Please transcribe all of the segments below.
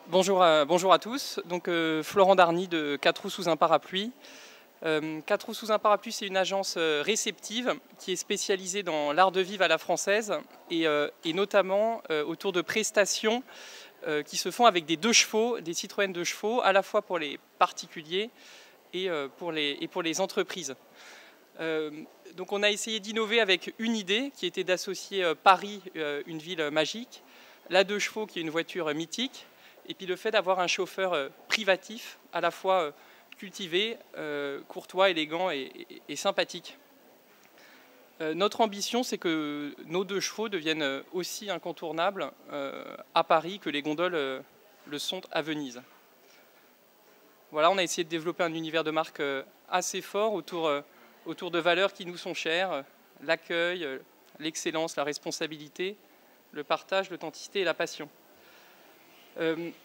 Bonjour à tous. Donc, Florent Darny de 4 roues sous un parapluie. 4 roues sous un parapluie, c'est une agence réceptive qui est spécialisée dans l'art de vivre à la française et notamment autour de prestations qui se font avec des 2 chevaux, des Citroën 2 chevaux, à la fois pour les particuliers et pour les entreprises. Donc on a essayé d'innover avec une idée qui était d'associer Paris, une ville magique, la 2 chevaux qui est une voiture mythique, et puis le fait d'avoir un chauffeur privatif, à la fois cultivé, courtois, élégant et sympathique. Notre ambition, c'est que nos 2 chevaux deviennent aussi incontournables à Paris que les gondoles le sont à Venise. Voilà, on a essayé de développer un univers de marque assez fort autour de valeurs qui nous sont chères, l'accueil, l'excellence, la responsabilité, le partage, l'authenticité et la passion.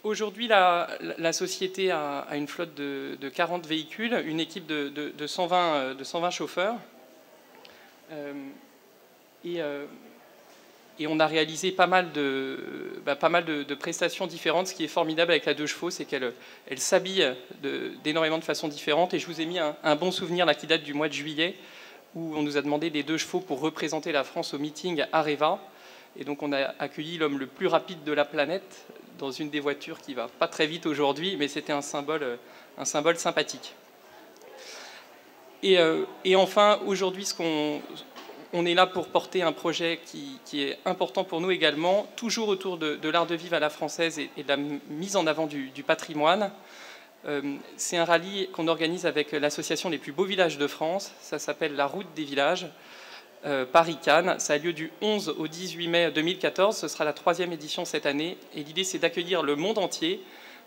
Aujourd'hui, la société a une flotte de 40 véhicules, une équipe de 120 chauffeurs. Et on a réalisé pas mal de prestations différentes. Ce qui est formidable avec la 2 chevaux, c'est qu'elle s'habille d'énormément de façons différentes. Et je vous ai mis un bon souvenir là, qui date du mois de juillet, où on nous a demandé des 2 chevaux pour représenter la France au meeting Areva. Et donc on a accueilli l'homme le plus rapide de la planète dans une des voitures qui va pas très vite aujourd'hui, mais c'était un symbole sympathique. Et enfin, aujourd'hui, on est là pour porter un projet qui est important pour nous également, toujours autour de l'art de vivre à la française et de la mise en avant du patrimoine. C'est un rallye qu'on organise avec l'association Les Plus Beaux Villages de France. Ça s'appelle la Route des Villages, Paris-Cannes. Ça a lieu du 11 au 18 mai 2014. Ce sera la 3e édition cette année. Et l'idée, c'est d'accueillir le monde entier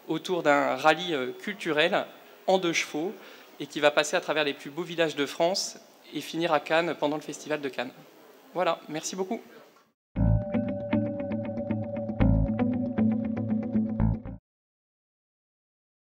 autour d'un rallye culturel en 2 chevaux et qui va passer à travers les plus beaux villages de France et finir à Cannes pendant le Festival de Cannes. Voilà, merci beaucoup.